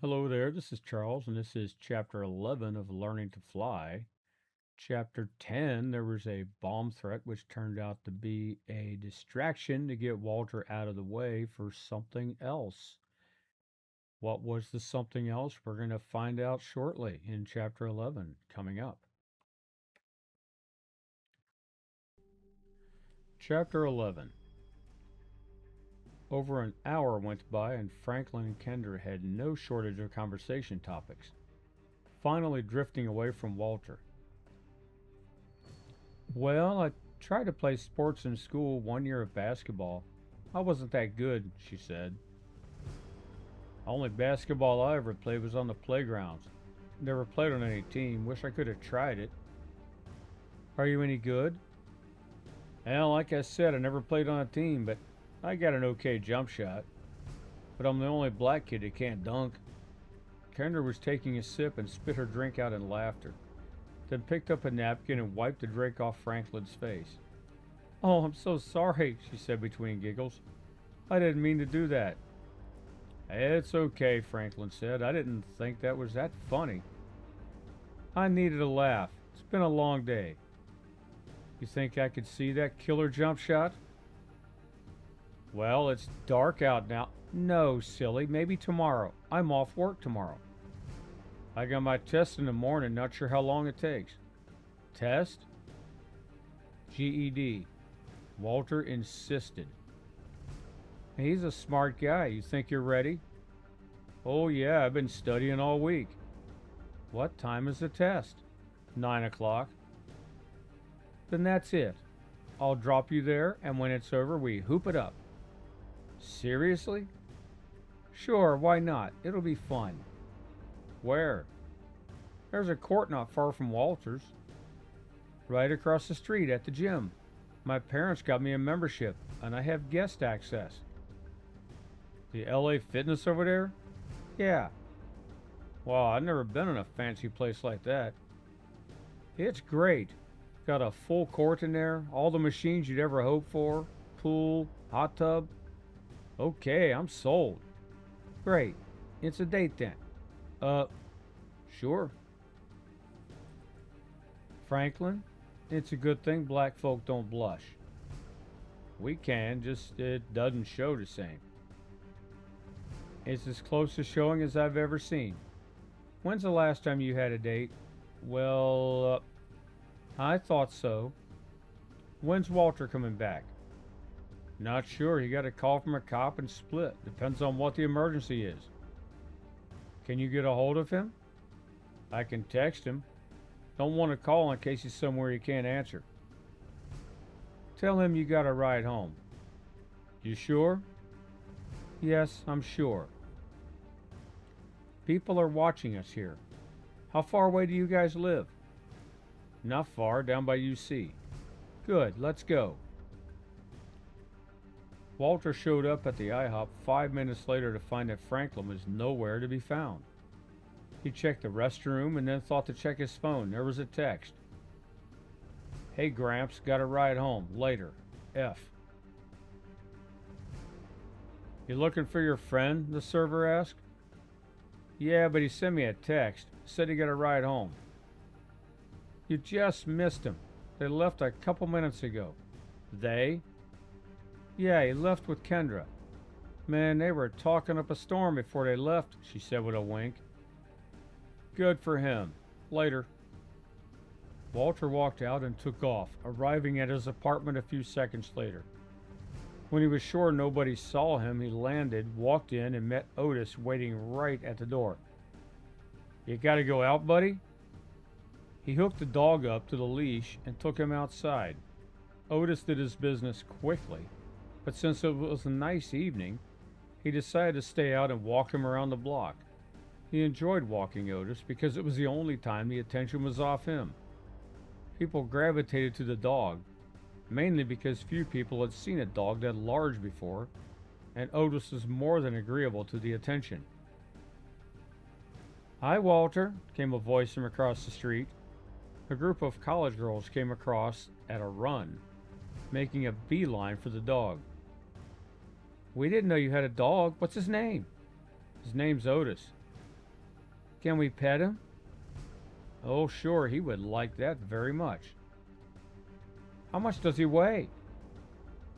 Hello there, this is Charles, and this is Chapter 11 of Learning to Fly. Chapter 10, there was a bomb threat which turned out to be a distraction to get Walter out of the way for something else. What was the something else? We're going to find out shortly in Chapter 11, coming up. Chapter 11. Over an hour went by, and Franklin and Kendra had no shortage of conversation topics, finally drifting away from Walter. Well, I tried to play sports in school 1 year of basketball. I wasn't that good, she said. Only basketball I ever played was on the playgrounds. Never played on any team. Wish I could have tried it. Are you any good? Well, like I said, I never played on a team, but I got an okay jump shot. But I'm the only black kid that can't dunk. Kendra was taking a sip and spit her drink out in laughter, then picked up a napkin and wiped the drink off Franklin's face. Oh, I'm so sorry, she said between giggles. I didn't mean to do that. It's okay, Franklin said. I didn't think that was that funny. I needed a laugh. It's been a long day. You think I could see that killer jump shot? Well, it's dark out now. No, silly. Maybe tomorrow. I'm off work tomorrow. I got my test in the morning. Not sure how long it takes. Test? GED. Walter insisted. He's a smart guy. You think you're ready? Oh, yeah, I've been studying all week. What time is the test? 9 o'clock. Then that's it. I'll drop you there, and when it's over, we hoop it up. Seriously? Sure, why not? It'll be fun. Where? There's a court not far from Walter's. Right across the street at the gym. My parents got me a membership, and I have guest access. The LA Fitness over there? Yeah. Wow, I've never been in a fancy place like that. It's great. Got a full court in there, all the machines you'd ever hope for, pool, hot tub. Okay, I'm sold. Great. It's a date then. Sure. Franklin, it's a good thing black folk don't blush. We can, just it doesn't show the same. It's as close to showing as I've ever seen. When's the last time you had a date? Well, I thought so. When's Walter coming back? Not sure. He got a call from a cop and split. Depends on what the emergency is. Can you get a hold of him? I can text him. Don't want to call in case he's somewhere he can't answer. Tell him you got a ride home. You sure? Yes, I'm sure. People are watching us here. How far away do you guys live? Not far, down by UC. Good, let's go. Walter showed up at the IHOP 5 minutes later to find that Franklin was nowhere to be found. He checked the restroom and then thought to check his phone. There was a text. Hey Gramps, got a ride home. Later. F. You looking for your friend? The server asked. Yeah, but he sent me a text. Said he got a ride home. You just missed him. They left a couple minutes ago. They? Yeah, he left with Kendra. Man, they were talking up a storm before they left, she said with a wink. Good for him. Later. Walter walked out and took off, arriving at his apartment a few seconds later. When he was sure nobody saw him, he landed, walked in, and met Otis waiting right at the door. You gotta go out, buddy? He hooked the dog up to the leash and took him outside. Otis did his business quickly, but since it was a nice evening, he decided to stay out and walk him around the block. He enjoyed walking Otis because it was the only time the attention was off him. People gravitated to the dog, mainly because few people had seen a dog that large before, and Otis was more than agreeable to the attention. Hi, Walter, came a voice from across the street. A group of college girls came across at a run, making a beeline for the dog. We didn't know you had a dog. What's his name? His name's Otis. Can we pet him? Oh, sure, he would like that very much. How much does he weigh?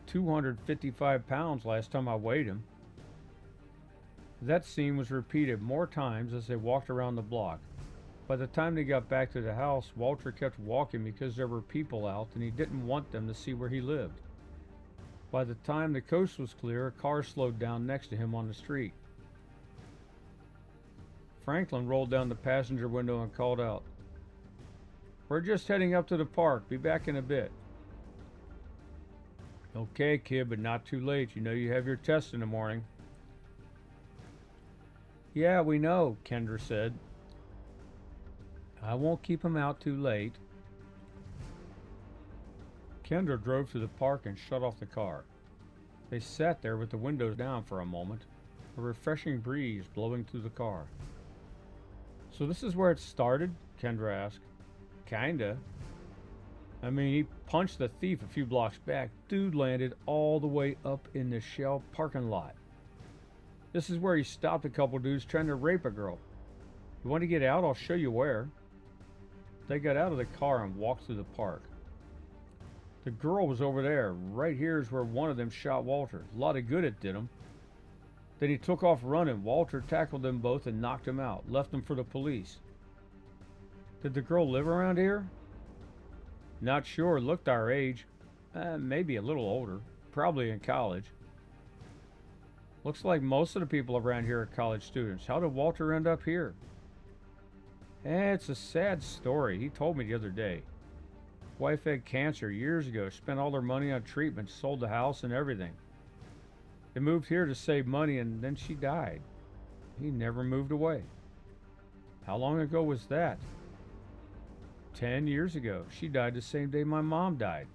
255 pounds last time I weighed him. That scene was repeated more times as they walked around the block. By the time they got back to the house, Walter kept walking because there were people out and he didn't want them to see where he lived. By the time the coast was clear, a car slowed down next to him on the street. Franklin rolled down the passenger window and called out, "We're just heading up to the park. Be back in a bit." "Okay, kid, but not too late. You know you have your test in the morning." "Yeah, we know," Kendra said. "I won't keep him out too late." Kendra drove to the park and shut off the car. They sat there with the windows down for a moment, a refreshing breeze blowing through the car. "So this is where it started?" Kendra asked. "Kinda. I mean, he punched the thief a few blocks back. Dude landed all the way up in the Shell parking lot. This is where he stopped a couple dudes trying to rape a girl. You want to get out? I'll show you where." They got out of the car and walked through the park. "The girl was over there. Right here is where one of them shot Walter. A lot of good it did him. Then he took off running. Walter tackled them both and knocked him out. Left them for the police." "Did the girl live around here?" "Not sure. Looked our age. Maybe a little older. Probably in college." "Looks like most of the people around here are college students. How did Walter end up here?" It's a sad story. He told me the other day. Wife had cancer years ago. Spent all their money on treatment. Sold the house and everything. They moved here to save money and then she died. He never moved away." "How long ago was that?" 10 years ago. She died the same day my mom died."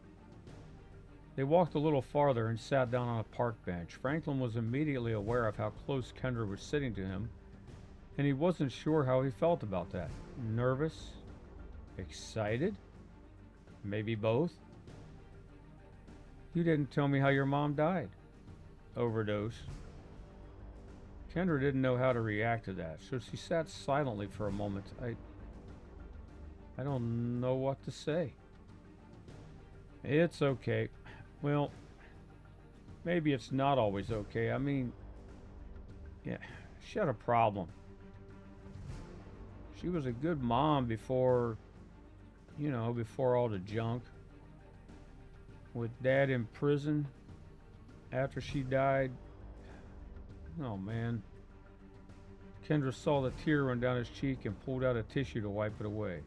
They walked a little farther and sat down on a park bench. Franklin was immediately aware of how close Kendra was sitting to him, and he wasn't sure how he felt about that. Nervous? Excited? Maybe both? "You didn't tell me how your mom died." "Overdose." Kendra didn't know how to react to that, so she sat silently for a moment. I don't know what to say." "It's okay. Well, maybe it's not always okay. I mean, yeah, she had a problem. She was a good mom before all the junk. With Dad in prison after she died. Oh, man." Kendra saw the tear run down his cheek and pulled out a tissue to wipe it away.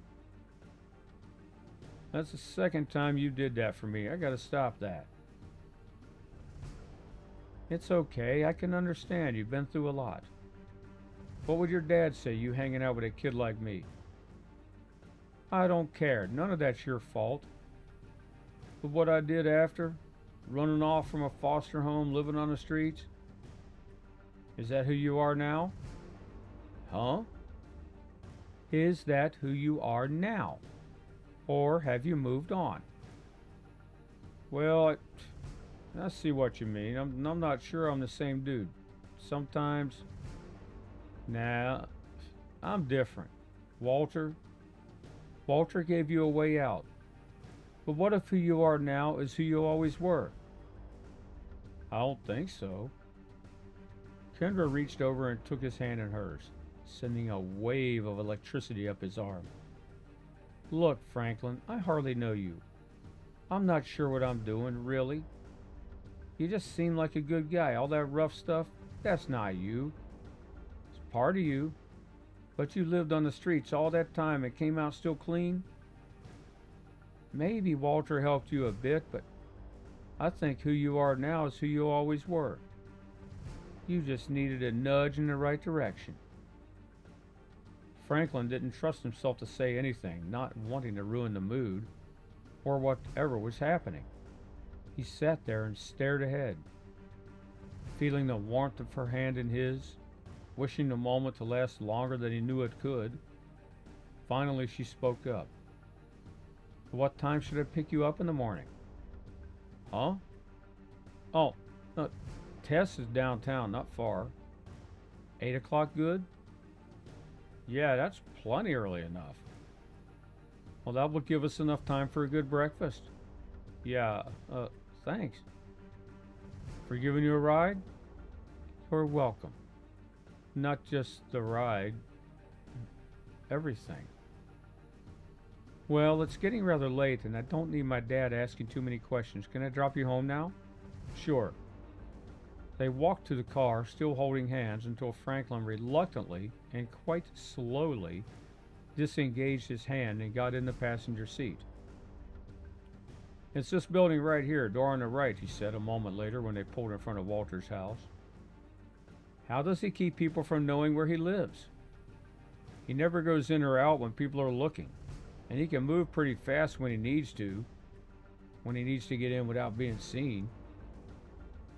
"That's the second time you did that for me. I gotta stop that." "It's okay. I can understand. You've been through a lot. What would your dad say, you hanging out with a kid like me?" "I don't care. None of that's your fault. But what I did after, running off from a foster home, living on the streets, is that who you are now?" "Huh?" "Is that who you are now? Or have you moved on?" "Well, I see what you mean. I'm not sure I'm the same dude. Sometimes, nah, I'm different. Walter gave you a way out. But what if who you are now is who you always were?" "I don't think so." Kendra reached over and took his hand in hers, sending a wave of electricity up his arm. "Look, Franklin, I hardly know you. I'm not sure what I'm doing, really. You just seem like a good guy. All that rough stuff, that's not you. It's part of you. But you lived on the streets all that time and came out still clean. Maybe Walter helped you a bit, but I think who you are now is who you always were. You just needed a nudge in the right direction." Franklin didn't trust himself to say anything, not wanting to ruin the mood, or whatever was happening. He sat there and stared ahead, feeling the warmth of her hand in his, wishing the moment to last longer than he knew it could. Finally, she spoke up. "What time should I pick you up in the morning?" "Huh?" "Oh, Tess is downtown, not far. 8 o'clock good?" Yeah, that's plenty early enough. Well, that will give us enough time for a good breakfast. Yeah, thanks. For giving you a ride? You're welcome. Not just the ride, everything. Well, it's getting rather late, and I don't need my dad asking too many questions. Can I drop you home now? Sure. They walked to the car, still holding hands, until Franklin reluctantly and quite slowly disengaged his hand and got in the passenger seat. It's this building right here, door on the right, he said a moment later when they pulled in front of Walter's house. How does he keep people from knowing where he lives? He never goes in or out when people are looking, and he can move pretty fast when he needs to get in without being seen.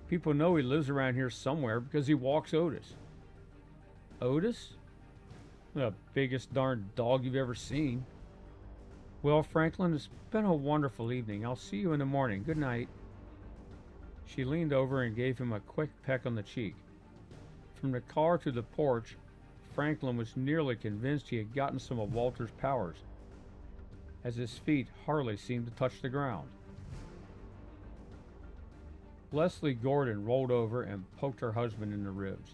People know he lives around here somewhere because he walks Otis. Otis? The biggest darn dog you've ever seen. Well, Franklin, it's been a wonderful evening. I'll see you in the morning. Good night. She leaned over and gave him a quick peck on the cheek. From the car to the porch, Franklin was nearly convinced he had gotten some of Walter's powers, as his feet hardly seemed to touch the ground. Leslie Gordon rolled over and poked her husband in the ribs.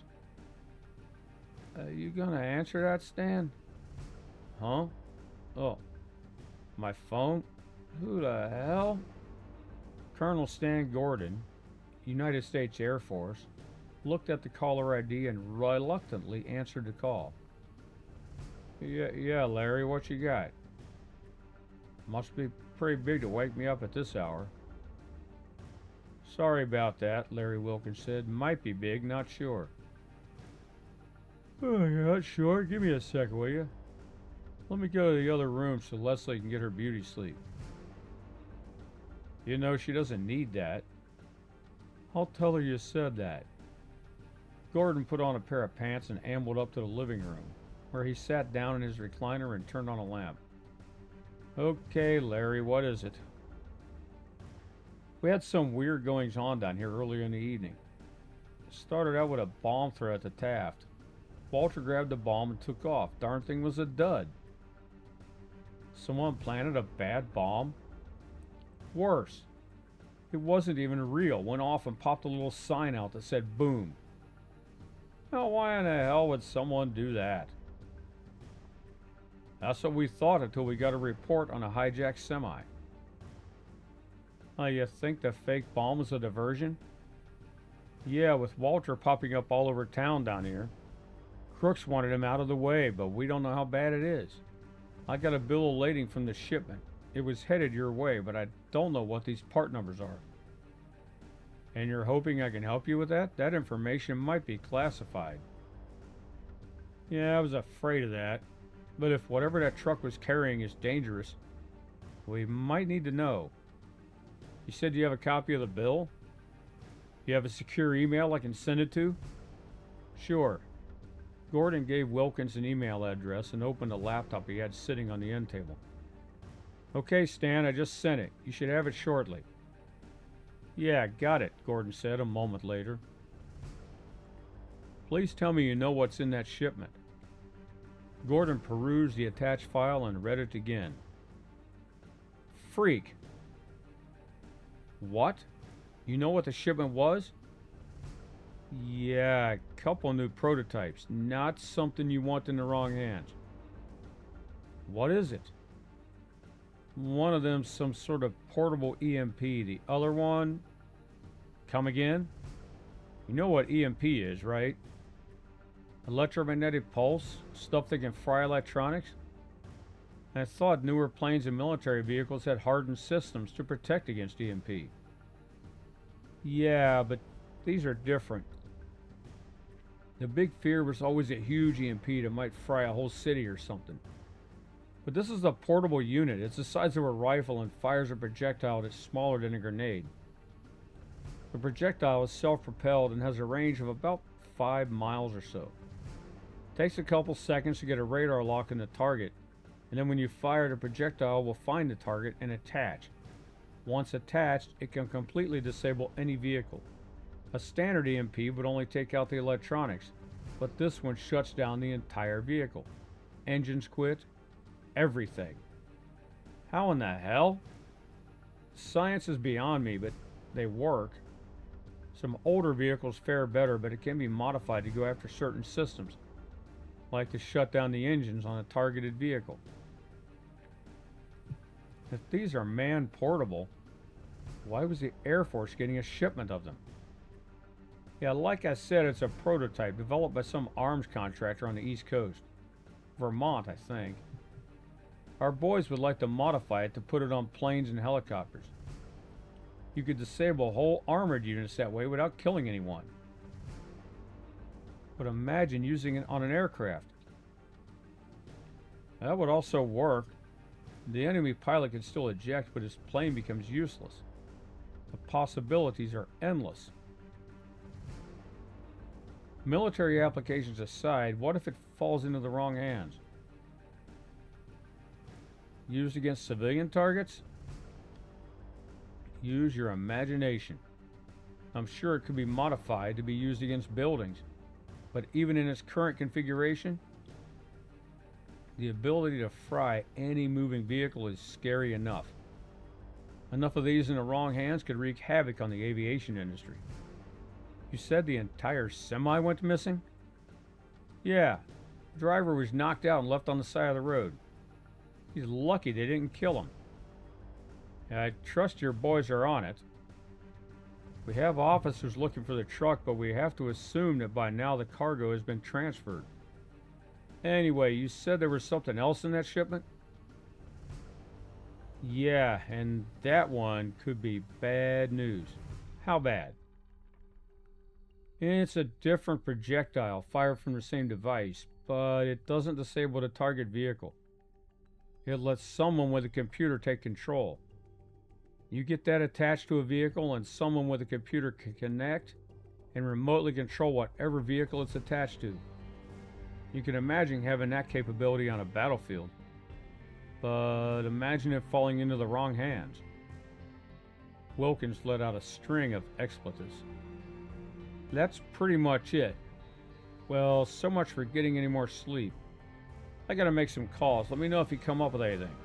You gonna answer that, Stan? Huh? Oh, my phone? Who the hell? Colonel Stan Gordon, United States Air Force, looked at the caller ID and reluctantly answered the call. Yeah, Larry, what you got? Must be pretty big to wake me up at this hour. Sorry about that, Larry Wilkins said. Might be big, not sure. Oh, you're not sure? Give me a sec, will you? Let me go to the other room so Leslie can get her beauty sleep. You know, she doesn't need that. I'll tell her you said that. Gordon put on a pair of pants and ambled up to the living room, where he sat down in his recliner and turned on a lamp. Okay, Larry, what is it? We had some weird goings on down here earlier in the evening. It started out with a bomb threat at the Taft. Walter grabbed the bomb and took off. Darn thing was a dud. Someone planted a bad bomb? Worse. It wasn't even real. Went off and popped a little sign out that said boom. Now why in the hell would someone do that? That's what we thought until we got a report on a hijacked semi. You think the fake bomb was a diversion? Yeah, with Walter popping up all over town down here. Crooks wanted him out of the way, but we don't know how bad it is. I got a bill of lading from the shipment. It was headed your way, but I don't know what these part numbers are. And you're hoping I can help you with that? That information might be classified. Yeah, I was afraid of that. But if whatever that truck was carrying is dangerous, we might need to know. You said you have a copy of the bill? You have a secure email I can send it to? Sure. Gordon gave Wilkins an email address and opened a laptop he had sitting on the end table. Okay, Stan, I just sent it. You should have it shortly. Yeah, got it, Gordon said a moment later. Please tell me you know what's in that shipment. Gordon perused the attached file and read it again. Freak. What? You know what the shipment was? Yeah, a couple new prototypes. Not something you want in the wrong hands. What is it? One of them's some sort of portable EMP. The other one... Come again? You know what EMP is, right? Electromagnetic pulse? Stuff that can fry electronics? I thought newer planes and military vehicles had hardened systems to protect against EMP. Yeah, but these are different. The big fear was always a huge EMP that might fry a whole city or something. But this is a portable unit. It's the size of a rifle and fires a projectile that's smaller than a grenade. The projectile is self-propelled and has a range of about 5 miles or so. It takes a couple seconds to get a radar lock on the target, and then when you fire, the projectile will find the target and attach. Once attached, it can completely disable any vehicle. A standard EMP would only take out the electronics, but this one shuts down the entire vehicle. engines quit, everything. How in the hell? Science is beyond me, but they work. Some older vehicles fare better, but it can be modified to go after certain systems, like to shut down the engines on a targeted vehicle. If these are man portable, why was the Air Force getting a shipment of them? Yeah, like I said, it's a prototype developed by some arms contractor on the East Coast. Vermont, I think. Our boys would like to modify it to put it on planes and helicopters. You could disable whole armored units that way without killing anyone. But imagine using it on an aircraft. That would also work. The enemy pilot can still eject, but his plane becomes useless. The possibilities are endless. Military applications aside, what if it falls into the wrong hands? Used against civilian targets? Use your imagination. I'm sure it could be modified to be used against buildings, but even in its current configuration, the ability to fry any moving vehicle is scary enough. Enough of these in the wrong hands could wreak havoc on the aviation industry. You said the entire semi went missing? Yeah, the driver was knocked out and left on the side of the road. He's lucky they didn't kill him. I trust your boys are on it. We have officers looking for the truck, but we have to assume that by now the cargo has been transferred. Anyway, you said there was something else in that shipment? Yeah, and that one could be bad news. How bad? It's a different projectile fired from the same device, but it doesn't disable the target vehicle. It lets someone with a computer take control. You get that attached to a vehicle, and someone with a computer can connect and remotely control whatever vehicle it's attached to. You can imagine having that capability on a battlefield. But imagine it falling into the wrong hands. Wilkins let out a string of expletives. That's pretty much it. Well, so much for getting any more sleep. I gotta make some calls. Let me know if you come up with anything.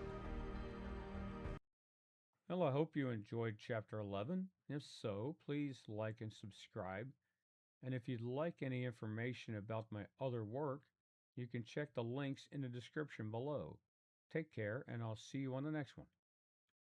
Well, I hope you enjoyed Chapter 11. If so, please like and subscribe. And if you'd like any information about my other work, you can check the links in the description below. Take care, and I'll see you on the next one.